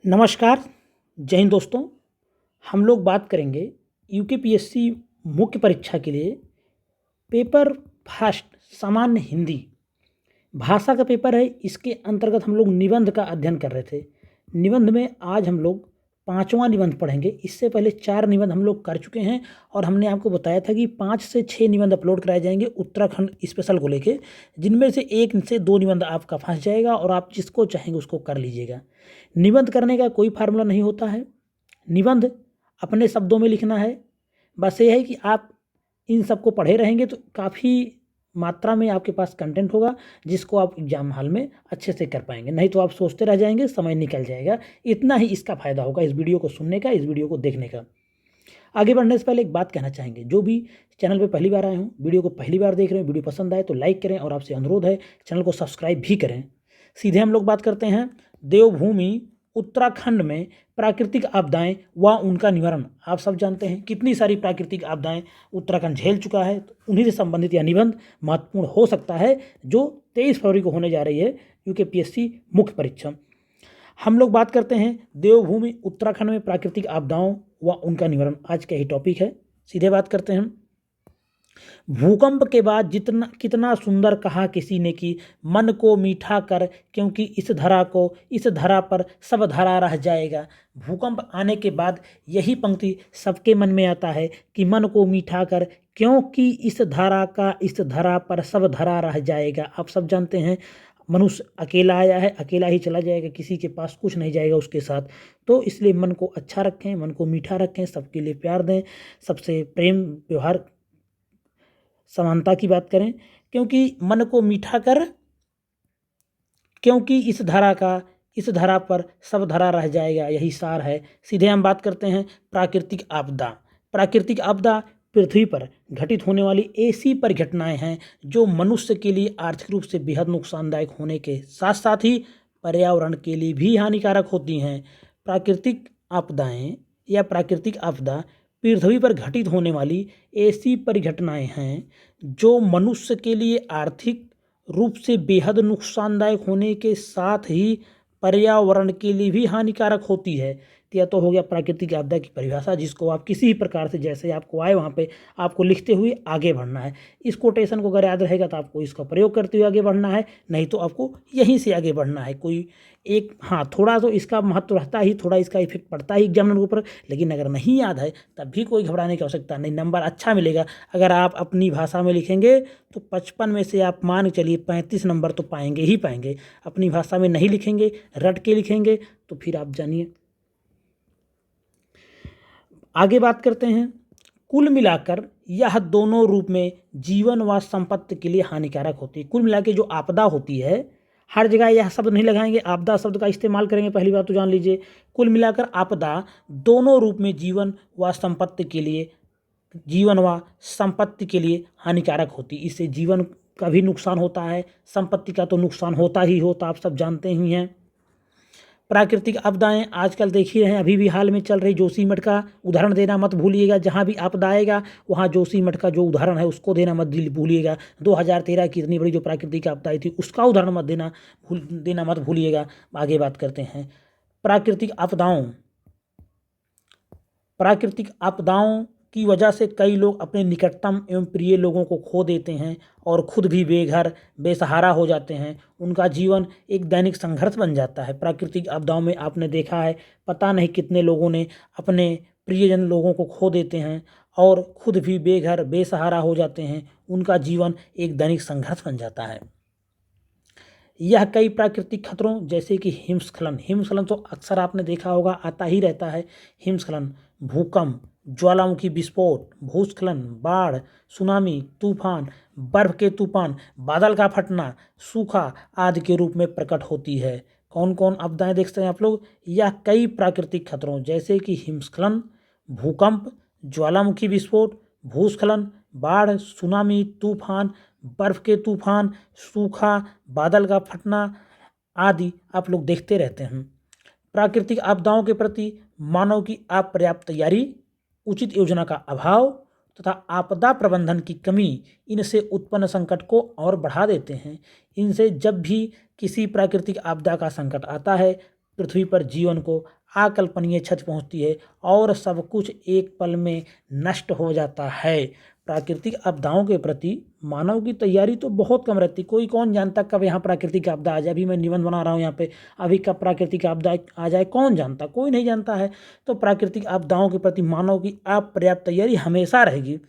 नमस्कार, जय हिंद दोस्तों। हम लोग बात करेंगे यूकेपीएससी मुख्य परीक्षा के लिए पेपर फर्स्ट सामान्य हिंदी भाषा का पेपर है। इसके अंतर्गत हम लोग निबंध का अध्ययन कर रहे थे। निबंध में आज हम लोग 5वां निबंध पढ़ेंगे। इससे पहले 4 निबंध हम लोग कर चुके हैं और हमने आपको बताया था कि 5 से 6 निबंध अपलोड कराए जाएंगे उत्तराखंड स्पेशल को लेके, जिनमें से 1 से 2 निबंध आपका फंस जाएगा और आप जिसको चाहेंगे उसको कर लीजिएगा। निबंध करने का कोई फार्मूला नहीं होता है। निबंध अपने शब्दों में लिखना है। बस ये है कि आप इन सबको पढ़े रहेंगे तो काफ़ी मात्रा में आपके पास कंटेंट होगा, जिसको आप एग्जाम हॉल में अच्छे से कर पाएंगे। नहीं तो आप सोचते रह जाएंगे, समय निकल जाएगा। इतना ही इसका फ़ायदा होगा इस वीडियो को सुनने का, इस वीडियो को देखने का। आगे बढ़ने से पहले एक बात कहना चाहेंगे, जो भी चैनल पे पहली बार आए हों, वीडियो को पहली बार देख रहे हैं, वीडियो पसंद आए तो लाइक करें और आपसे अनुरोध है चैनल को सब्सक्राइब भी करें। सीधे हम लोग बात करते हैं देवभूमि उत्तराखंड में प्राकृतिक आपदाएं व उनका निवारण। आप सब जानते हैं कितनी सारी प्राकृतिक आपदाएं उत्तराखंड झेल चुका है। तो उन्हीं से संबंधित यह निबंध महत्वपूर्ण हो सकता है, जो 23 फरवरी को होने जा रही है यूकेपीएससी मुख्य परीक्षा। हम लोग बात करते हैं देवभूमि उत्तराखंड में प्राकृतिक आपदाओं व उनका निवारण। आज का ही टॉपिक है। सीधे बात करते हैं। भूकंप के बाद जितना कितना सुंदर कहा किसी ने कि मन को मीठा कर, क्योंकि इस धरा पर सब धरा रह जाएगा। भूकंप आने के बाद यही पंक्ति सबके मन में आता है कि मन को मीठा कर, क्योंकि इस धरा पर सब धरा रह जाएगा। आप सब जानते हैं मनुष्य अकेला आया है, अकेला ही चला जाएगा, किसी के पास कुछ नहीं जाएगा उसके साथ। तो इसलिए मन को अच्छा रखें, मन को मीठा रखें, सबके लिए प्यार दें, सबसे प्रेम व्यवहार समानता की बात करें। क्योंकि मन को मीठा कर, क्योंकि इस धरा पर सब धरा रह जाएगा, यही सार है। सीधे हम बात करते हैं प्राकृतिक आपदा। प्राकृतिक आपदा पृथ्वी पर घटित होने वाली ऐसी परिघटनाएं हैं जो मनुष्य के लिए आर्थिक रूप से बेहद नुकसानदायक होने के साथ साथ ही पर्यावरण के लिए भी हानिकारक होती हैं। प्राकृतिक आपदाएं या प्राकृतिक आपदा पृथ्वी पर घटित होने वाली ऐसी परिघटनाएं हैं जो मनुष्य के लिए आर्थिक रूप से बेहद नुकसानदायक होने के साथ ही पर्यावरण के लिए भी हानिकारक होती है। यह तो हो गया प्राकृतिक आपदा की परिभाषा, जिसको आप किसी भी प्रकार से जैसे आपको आए वहाँ पे आपको लिखते हुए आगे बढ़ना है। इस कोटेशन को अगर याद रहेगा तो आपको इसका प्रयोग करते हुए आगे बढ़ना है, नहीं तो आपको यहीं से आगे बढ़ना है। कोई एक थोड़ा तो इसका महत्व रहता ही, थोड़ा इसका इफेक्ट पड़ता ही एग्जामिनर के ऊपर, लेकिन अगर नहीं याद है तब भी कोई घबराने की आवश्यकता नहीं। नंबर अच्छा मिलेगा। अगर आप अपनी भाषा में लिखेंगे तो 55 में से आप मान के चलिए 35 नंबर तो पाएंगे ही पाएंगे। अपनी भाषा में नहीं लिखेंगे, रट के लिखेंगे, तो फिर आप जानिए। आगे बात करते हैं। कुल मिलाकर यह दोनों रूप में जीवन व संपत्ति के लिए हानिकारक होती है। कुल मिला के जो आपदा होती है, हर जगह यह शब्द नहीं लगाएंगे, आपदा शब्द का इस्तेमाल करेंगे। पहली बात तो जान लीजिए, कुल मिलाकर आपदा दोनों रूप में जीवन व संपत्ति के लिए हानिकारक होती है। इससे जीवन का भी नुकसान होता है, संपत्ति का तो नुकसान होता ही होता, आप सब जानते ही हैं। प्राकृतिक आपदाएं आजकल देख ही रहे हैं, अभी भी हाल में चल रही जोशीमठ का उदाहरण देना मत भूलिएगा। जहां भी आपदा आएगा वहां जोशीमठ का जो उदाहरण है उसको देना मत भूलिएगा। 2013 की इतनी बड़ी जो प्राकृतिक आपदाएं थी उसका उदाहरण देना मत भूलिएगा। आगे बात करते हैं। प्राकृतिक आपदाओं की वजह से कई लोग अपने निकटतम एवं प्रिय लोगों को खो देते हैं और खुद भी बेघर बेसहारा हो जाते हैं। उनका जीवन एक दैनिक संघर्ष बन जाता है। प्राकृतिक आपदाओं में आपने देखा है, पता नहीं कितने लोगों ने अपने प्रियजन लोगों को खो देते हैं और खुद भी बेघर बेसहारा हो जाते हैं। उनका जीवन एक दैनिक संघर्ष बन जाता है। यह कई प्राकृतिक खतरों जैसे कि हिमस्खलन तो अक्सर आपने देखा होगा, आता ही रहता है। हिमस्खलन, भूकंप, ज्वालामुखी विस्फोट, भूस्खलन, बाढ़, सुनामी, तूफान, बर्फ के तूफान, बादल का फटना, सूखा आदि के रूप में प्रकट होती है। कौन कौन आपदाएं देखते हैं आप लोग? यह कई प्राकृतिक खतरों जैसे कि हिमस्खलन, भूकंप, ज्वालामुखी विस्फोट, भूस्खलन, बाढ़, सुनामी, तूफान, बर्फ के तूफान, सूखा, बादल का फटना आदि आप लोग देखते रहते हैं। प्राकृतिक आपदाओं के प्रति मानव की अपर्याप्त तैयारी, उचित योजना का अभाव तथा आपदा प्रबंधन की कमी इनसे उत्पन्न संकट को और बढ़ा देते हैं। इनसे जब भी किसी प्राकृतिक आपदा का संकट आता है, पृथ्वी पर जीवन को अकल्पनीय क्षति पहुंचती है और सब कुछ एक पल में नष्ट हो जाता है। प्राकृतिक आपदाओं के प्रति मानव की तैयारी तो बहुत कम रहती। कोई कौन जानता कब यहाँ प्राकृतिक आपदा आ जाए। अभी मैं निबंध बना रहा हूँ यहाँ पे, अभी कब प्राकृतिक आपदा आ जाए कौन जानता, कोई नहीं जानता है। तो प्राकृतिक आपदाओं के प्रति मानव की अपर्याप्त तैयारी हमेशा रहेगी।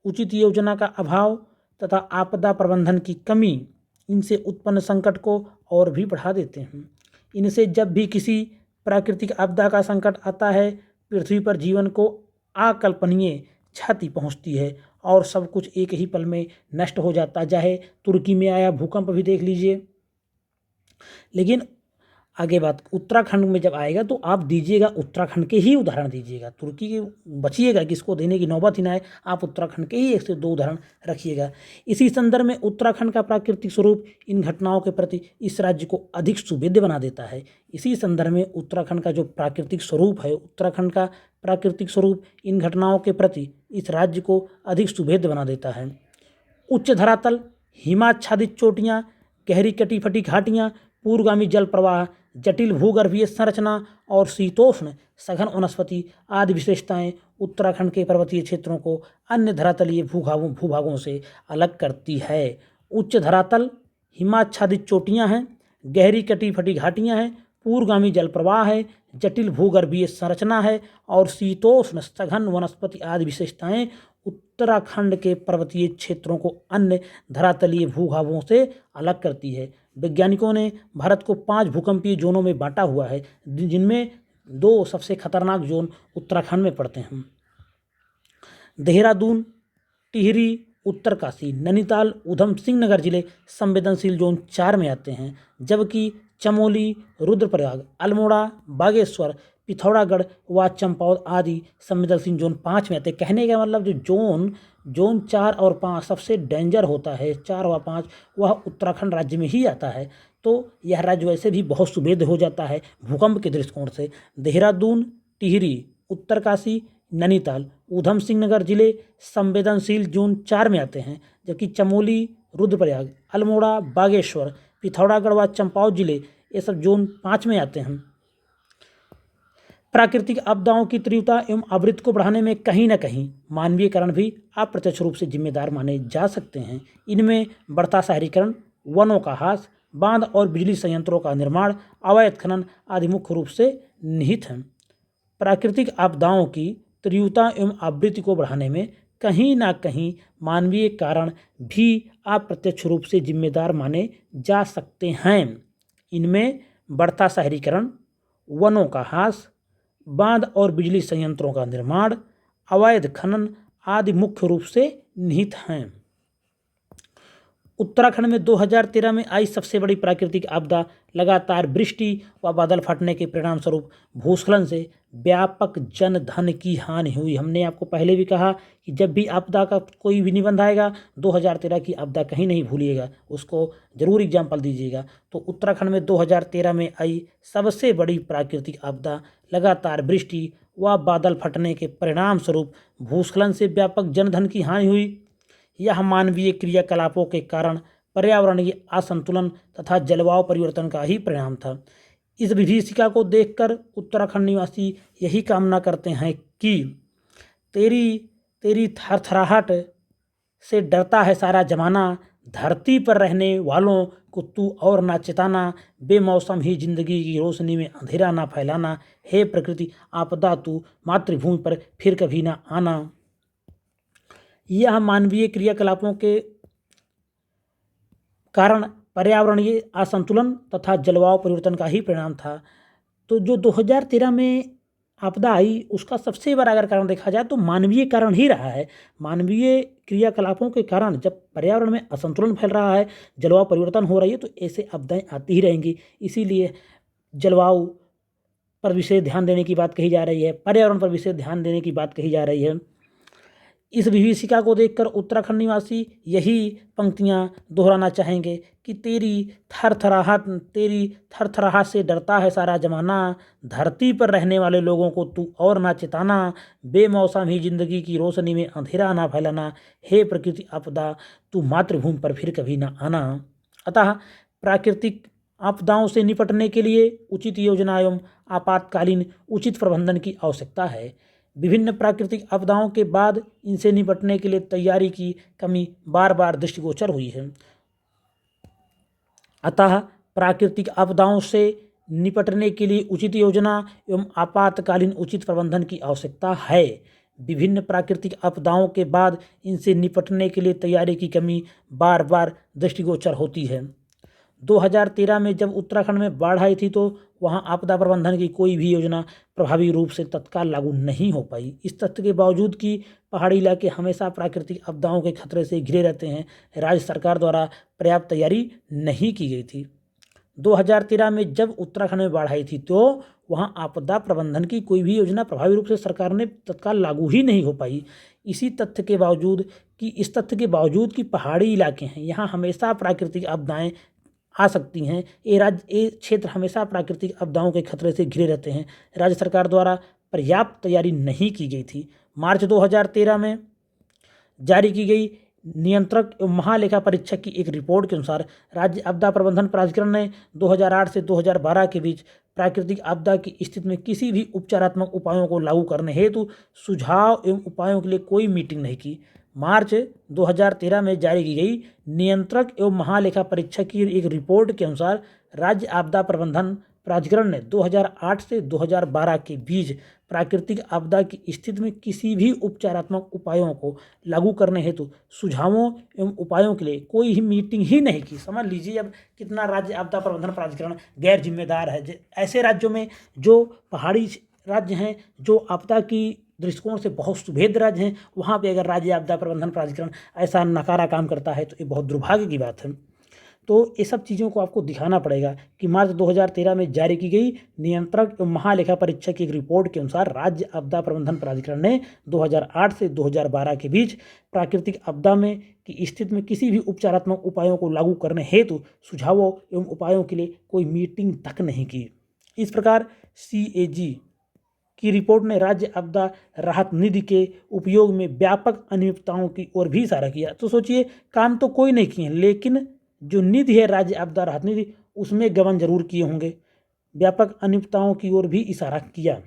उचित योजना का अभाव तथा आपदा प्रबंधन की कमी इनसे उत्पन्न संकट को और भी बढ़ा देते हैं। इनसे जब भी किसी प्राकृतिक आपदा का संकट आता है, पृथ्वी पर जीवन को अकल्पनीय क्षति पहुंचती है और सब कुछ एक ही पल में नष्ट हो जाता है। चाहे तुर्की में आया भूकंप भी देख लीजिए। लेकिन आगे बात उत्तराखंड में जब आएगा तो आप दीजिएगा उत्तराखंड के ही उदाहरण दीजिएगा, तुर्की के बचिएगा कि इसको देने की नौबत ही ना आए। आप उत्तराखंड के ही 1 से 2 उदाहरण रखिएगा। इसी संदर्भ में उत्तराखंड का प्राकृतिक स्वरूप इन घटनाओं के प्रति इस राज्य को अधिक सुवेद्य बना देता है। इसी संदर्भ में उत्तराखंड का जो प्राकृतिक स्वरूप है, उत्तराखंड का प्राकृतिक स्वरूप इन घटनाओं के प्रति इस राज्य को अधिक सुवेद्य बना देता है। उच्च धरातल, हिमाच्छादित चोटियाँ, गहरी कटी फटी घाटियाँ, पूर्वगामी जल प्रवाह, जटिल भूगर्भीय संरचना और शीतोष्ण सघन वनस्पति आदि विशेषताएं उत्तराखंड के पर्वतीय क्षेत्रों को अन्य धरातलीय भूभागों से अलग करती है। उच्च धरातल, हिमाच्छादित चोटियाँ हैं, गहरी कटी फटी घाटियाँ हैं, पूर्वगामी जल प्रवाह है, जटिल भूगर्भीय संरचना है और शीतोष्ण सघन वनस्पति आदि विशेषताएं उत्तराखंड के पर्वतीय क्षेत्रों को अन्य धरातलीय भूभागों से अलग करती है। वैज्ञानिकों ने भारत को 5 भूकंपीय जोनों में बांटा हुआ है, जिनमें 2 सबसे खतरनाक जोन उत्तराखंड में पड़ते हैं। देहरादून, टिहरी, उत्तरकाशी, नैनीताल, ऊधम सिंह नगर जिले संवेदनशील जोन 4 में आते हैं, जबकि चमोली, रुद्रप्रयाग, अल्मोड़ा, बागेश्वर, पिथौरागढ़ व चंपावत आदि संवेदनशील जोन 5 में आते हैं। कहने का मतलब जो जोन 4 और 5 सबसे डेंजर होता है, 4 व 5 वह उत्तराखंड राज्य में ही आता है। तो यह राज्य वैसे भी बहुत सुवेद्य हो जाता है भूकंप के दृष्टिकोण से। देहरादून, टिहरी, उत्तरकाशी, नैनीताल, ऊधम सिंह नगर जिले संवेदनशील जोन 4 में आते हैं, जबकि चमोली, रुद्रप्रयाग, अल्मोड़ा, बागेश्वर, पिथौरागढ़ व चंपावत जिले ये सब जोन 5 में आते हैं। प्राकृतिक आपदाओं की तीव्रता एवं आवृत्ति को बढ़ाने में कहीं न कहीं मानवीय कारण भी अप्रत्यक्ष रूप से जिम्मेदार माने जा सकते हैं। इनमें बढ़ता शहरीकरण, वनों का ह्रास, बांध और बिजली संयंत्रों का निर्माण, अवैध खनन आदि मुख्य रूप से निहित हैं। प्राकृतिक आपदाओं की तीव्रता एवं आवृत्ति को बढ़ाने में कहीं ना कहीं मानवीय कारण भी अप्रत्यक्ष रूप से जिम्मेदार माने जा सकते हैं। इनमें बढ़ता शहरीकरण, वनों का ह्रास, बांध और बिजली संयंत्रों का निर्माण, अवैध खनन आदि मुख्य रूप से निहित हैं। उत्तराखंड में 2013 में आई सबसे बड़ी प्राकृतिक आपदा लगातार वृष्टि व बादल फटने के परिणाम स्वरूप भूस्खलन से व्यापक जन धन की हानि हुई। हमने आपको पहले भी कहा कि जब भी आपदा का कोई भी निबंध आएगा 2013 की आपदा कहीं नहीं भूलिएगा, उसको जरूर एग्जाम्पल दीजिएगा। तो उत्तराखंड में 2013 में आई सबसे बड़ी प्राकृतिक आपदा लगातार वृष्टि व बादल फटने के परिणाम स्वरूप भूस्खलन से व्यापक जनधन की हानि हुई। यह मानवीय क्रियाकलापों के कारण पर्यावरणीय असंतुलन तथा जलवायु परिवर्तन का ही परिणाम था। इस विभीषिका को देखकर उत्तराखंड निवासी यही कामना करते हैं कि तेरी थरथराहट से डरता है सारा जमाना, धरती पर रहने वालों को तू और ना चिताना, बेमौसम ही जिंदगी की रोशनी में अंधेरा ना फैलाना, हे प्रकृति आपदा तू मातृभूमि पर फिर कभी ना आना। यह मानवीय क्रियाकलापों के कारण पर्यावरणीय असंतुलन तथा जलवायु परिवर्तन का ही परिणाम था। तो जो 2013 में आपदा आई उसका सबसे बड़ा अगर कारण देखा जाए तो मानवीय कारण ही रहा है। मानवीय क्रियाकलापों के कारण जब पर्यावरण में असंतुलन फैल रहा है, जलवायु परिवर्तन हो रही है, तो ऐसे आपदाएं आती ही रहेंगी। इसीलिए जलवायु पर विशेष ध्यान देने की बात कही जा रही है, पर्यावरण पर विशेष ध्यान देने की बात कही जा रही है। इस विभीषिका को देखकर उत्तराखंड निवासी यही पंक्तियां दोहराना चाहेंगे कि तेरी थरथराहट से डरता है सारा जमाना, धरती पर रहने वाले लोगों को तू और ना चिताना, बेमौसम ही जिंदगी की रोशनी में अंधेरा ना फैलाना, हे प्रकृति आपदा तू मातृभूमि पर फिर कभी ना आना। अतः प्राकृतिक आपदाओं से निपटने के लिए उचित योजना एवं आपातकालीन उचित प्रबंधन की आवश्यकता है। विभिन्न प्राकृतिक आपदाओं के बाद इनसे निपटने के लिए तैयारी की कमी बार बार दृष्टिगोचर हुई है। अतः प्राकृतिक आपदाओं से निपटने के लिए उचित योजना एवं आपातकालीन उचित प्रबंधन की आवश्यकता है। विभिन्न प्राकृतिक आपदाओं के बाद इनसे निपटने के लिए तैयारी की कमी बार बार दृष्टिगोचर होती है। 2013 में जब उत्तराखंड में बाढ़ आई थी तो वहां आपदा प्रबंधन की कोई भी योजना प्रभावी रूप से तत्काल लागू नहीं हो पाई। इस तथ्य के बावजूद कि पहाड़ी इलाके हमेशा प्राकृतिक आपदाओं के खतरे से घिरे रहते हैं, राज्य सरकार द्वारा पर्याप्त तैयारी नहीं की गई थी। 2013 में जब उत्तराखंड में बाढ़ आई थी तो वहां आपदा प्रबंधन की कोई भी योजना प्रभावी रूप से सरकार ने तत्काल लागू ही नहीं हो पाई। इस तथ्य के बावजूद कि पहाड़ी इलाके हैं, यहाँ हमेशा प्राकृतिक आपदाएं आ सकती हैं, ये क्षेत्र हमेशा प्राकृतिक आपदाओं के खतरे से घिरे रहते हैं, राज्य सरकार द्वारा पर्याप्त तैयारी नहीं की गई थी। मार्च 2013 में जारी की गई नियंत्रक एवं महालेखा परीक्षक की एक रिपोर्ट के अनुसार राज्य आपदा प्रबंधन प्राधिकरण ने 2008 से 2012 के बीच प्राकृतिक आपदा की स्थिति में किसी भी उपचारात्मक उपायों को लागू करने हेतु सुझाव एवं उपायों के लिए कोई मीटिंग नहीं की। मार्च 2013 में जारी की गई नियंत्रक एवं महालेखा परीक्षक की एक रिपोर्ट के अनुसार राज्य आपदा प्रबंधन प्राधिकरण ने 2008 से 2012 के बीच प्राकृतिक आपदा की स्थिति में किसी भी उपचारात्मक उपायों को लागू करने हेतु सुझावों एवं उपायों के लिए कोई ही मीटिंग ही नहीं की। समझ लीजिए अब कितना राज्य आपदा प्रबंधन प्राधिकरण गैर जिम्मेदार है। ऐसे राज्यों में जो पहाड़ी राज्य हैं, जो आपदा की दृष्टिकोण से बहुत सुभेद राज्य हैं, वहाँ पे अगर राज्य आपदा प्रबंधन प्राधिकरण ऐसा नकारा काम करता है तो ये बहुत दुर्भाग्य की बात है। तो ये सब चीज़ों को आपको दिखाना पड़ेगा कि मार्च 2013 में जारी की गई नियंत्रक एवं महालेखा परीक्षक की एक रिपोर्ट के अनुसार राज्य आपदा प्रबंधन प्राधिकरण ने 2008 से 2012 के बीच प्राकृतिक आपदा में की स्थिति में किसी भी उपचारात्मक उपायों को लागू करने हेतु सुझावों एवं उपायों के लिए कोई मीटिंग तक नहीं की। इस प्रकार CAG की रिपोर्ट ने राज्य आपदा राहत निधि के उपयोग में व्यापक अनियमितताओं की ओर भी इशारा किया। तो सोचिए, काम तो कोई नहीं किए, लेकिन जो निधि है राज्य आपदा राहत निधि, उसमें गबन जरूर किए होंगे, व्यापक अनियमितताओं की ओर भी इशारा किया।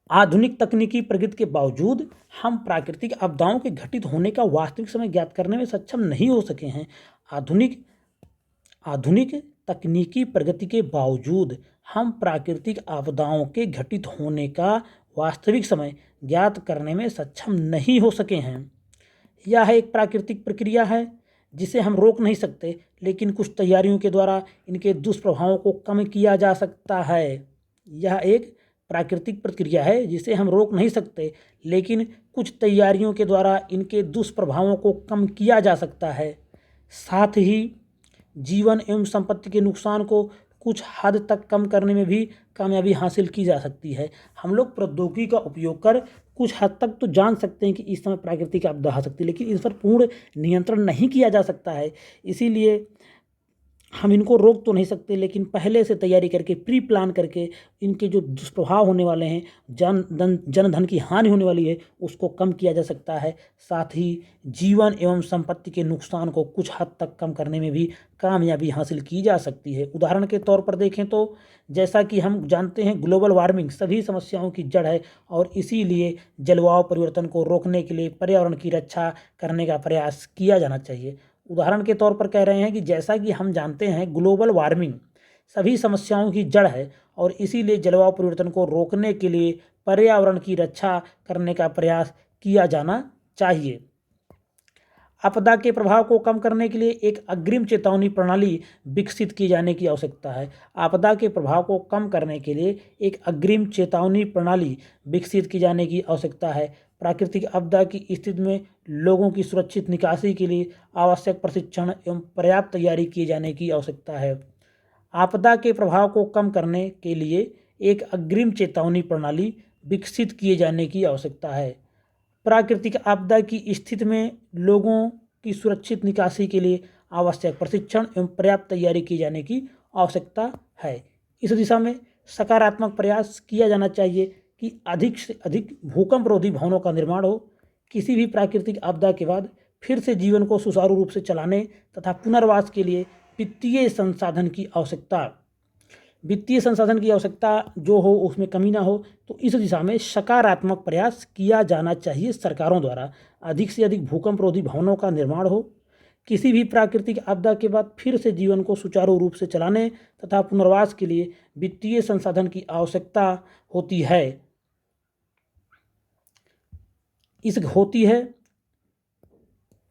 आधुनिक तकनीकी प्रगति के बावजूद हम प्राकृतिक आपदाओं के घटित होने का वास्तविक समय ज्ञात करने में सक्षम नहीं हो सके हैं। आधुनिक तकनीकी प्रगति के बावजूद हम प्राकृतिक आपदाओं के घटित होने का वास्तविक समय ज्ञात करने में सक्षम नहीं हो सके हैं। यह एक प्राकृतिक प्रक्रिया है जिसे हम रोक नहीं सकते, लेकिन कुछ तैयारियों के द्वारा इनके दुष्प्रभावों को कम किया जा सकता है। यह एक प्राकृतिक प्रक्रिया है जिसे हम रोक नहीं सकते, लेकिन कुछ तैयारियों के द्वारा इनके दुष्प्रभावों को कम किया जा सकता है। साथ ही जीवन एवं संपत्ति के नुकसान को कुछ हद तक कम करने में भी कामयाबी हासिल की जा सकती है। हम लोग प्रौद्योगिकी का उपयोग कर कुछ हद तक तो जान सकते हैं कि इस समय प्राकृतिक आपदा आ सकती है, लेकिन इस पर पूर्ण नियंत्रण नहीं किया जा सकता है। इसीलिए हम इनको रोक तो नहीं सकते, लेकिन पहले से तैयारी करके, प्री प्लान करके इनके जो दुष्प्रभाव होने वाले हैं, जनधन की हानि होने वाली है, उसको कम किया जा सकता है। साथ ही जीवन एवं संपत्ति के नुकसान को कुछ हद तक कम करने में भी कामयाबी हासिल की जा सकती है। उदाहरण के तौर पर देखें तो जैसा कि हम जानते हैं, ग्लोबल वार्मिंग सभी समस्याओं की जड़ है और इसीलिए जलवायु परिवर्तन को रोकने के लिए पर्यावरण की रक्षा करने का प्रयास किया जाना चाहिए। उदाहरण के तौर पर कह रहे हैं कि जैसा कि हम जानते हैं, ग्लोबल वार्मिंग सभी समस्याओं की जड़ है और इसीलिए जलवायु परिवर्तन को रोकने के लिए पर्यावरण की रक्षा करने का प्रयास किया जाना चाहिए। आपदा के प्रभाव को कम करने के लिए एक अग्रिम चेतावनी प्रणाली विकसित की जाने की आवश्यकता है। आपदा के प्रभाव को कम करने के लिए एक अग्रिम चेतावनी प्रणाली विकसित की जाने की आवश्यकता है। प्राकृतिक आपदा की स्थिति में लोगों की सुरक्षित निकासी के लिए आवश्यक प्रशिक्षण एवं पर्याप्त तैयारी किए जाने की आवश्यकता है। आपदा के प्रभाव को कम करने के लिए एक अग्रिम चेतावनी प्रणाली विकसित किए जाने की आवश्यकता है। प्राकृतिक आपदा की स्थिति में लोगों की सुरक्षित निकासी के लिए आवश्यक प्रशिक्षण एवं पर्याप्त तैयारी किए जाने की आवश्यकता है। इस दिशा में सकारात्मक प्रयास किया जाना चाहिए कि अधिक से अधिक भूकंप रोधी भवनों का निर्माण हो। किसी भी प्राकृतिक आपदा के बाद फिर से जीवन को सुचारू रूप से चलाने तथा पुनर्वास के लिए वित्तीय संसाधन की आवश्यकता, वित्तीय संसाधन की आवश्यकता जो हो उसमें कमी ना हो, तो इस दिशा में सकारात्मक प्रयास किया जाना चाहिए सरकारों द्वारा। अधिक से अधिक भूकंप रोधी भवनों का निर्माण हो, किसी भी प्राकृतिक आपदा के बाद फिर से जीवन को सुचारू रूप से चलाने तथा पुनर्वास के लिए वित्तीय संसाधन की आवश्यकता होती है।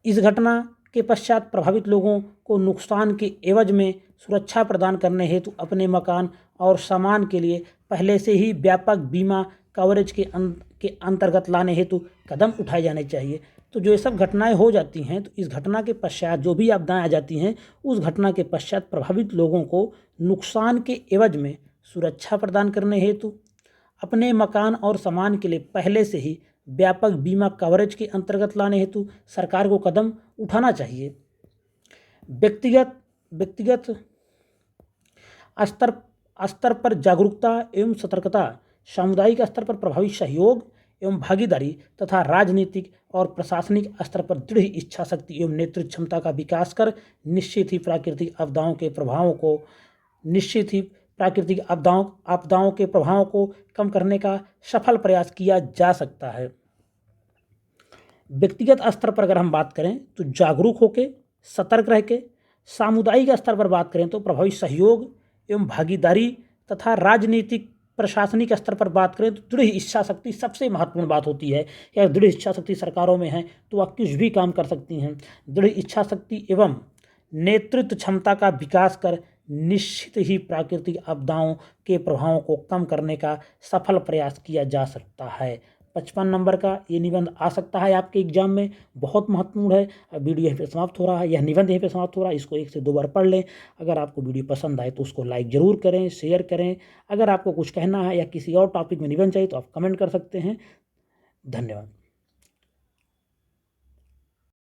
इस घटना के पश्चात प्रभावित लोगों को नुकसान के एवज में सुरक्षा प्रदान करने हेतु अपने मकान और सामान के लिए पहले से ही व्यापक बीमा कवरेज के अंतर्गत लाने हेतु कदम उठाए जाने चाहिए। तो जो ये सब घटनाएं हो जाती हैं, तो इस घटना के पश्चात जो भी आपदाएं आ जाती हैं, उस घटना के पश्चात प्रभावित लोगों को नुकसान के एवज में सुरक्षा प्रदान करने हेतु अपने मकान और सामान के लिए पहले से ही व्यापक बीमा कवरेज के अंतर्गत लाने हेतु सरकार को कदम उठाना चाहिए। व्यक्तिगत स्तर पर जागरूकता एवं सतर्कता, सामुदायिक स्तर पर प्रभावी सहयोग एवं भागीदारी तथा राजनीतिक और प्रशासनिक स्तर पर दृढ़ इच्छा शक्ति एवं नेतृत्व क्षमता का विकास कर निश्चित ही प्राकृतिक आपदाओं के प्रभावों को कम करने का सफल प्रयास किया जा सकता है। व्यक्तिगत स्तर पर अगर हम बात करें तो जागरूक होकर, सतर्क रह के, सामुदायिक स्तर पर बात करें तो प्रभावी सहयोग एवं भागीदारी तथा राजनीतिक प्रशासनिक स्तर पर बात करें तो दृढ़ इच्छा शक्ति सबसे महत्वपूर्ण बात होती है। या दृढ़ इच्छा शक्ति सरकारों में है तो वह कुछ भी काम कर सकती हैं। दृढ़ इच्छा शक्ति एवं नेतृत्व क्षमता का विकास कर निश्चित ही प्राकृतिक आपदाओं के प्रभावों को कम करने का सफल प्रयास किया जा सकता है। 55 नंबर का ये निबंध आ सकता है आपके एग्जाम में, बहुत महत्वपूर्ण है। अब वीडियो यहीं पे समाप्त हो रहा है, यह निबंध यहीं पे समाप्त हो रहा है। इसको 1 से 2 बार पढ़ लें। अगर आपको वीडियो पसंद आए तो उसको लाइक ज़रूर करें, शेयर करें। अगर आपको कुछ कहना है या किसी और टॉपिक में निबंध चाहिए तो आप कमेंट कर सकते हैं। धन्यवाद।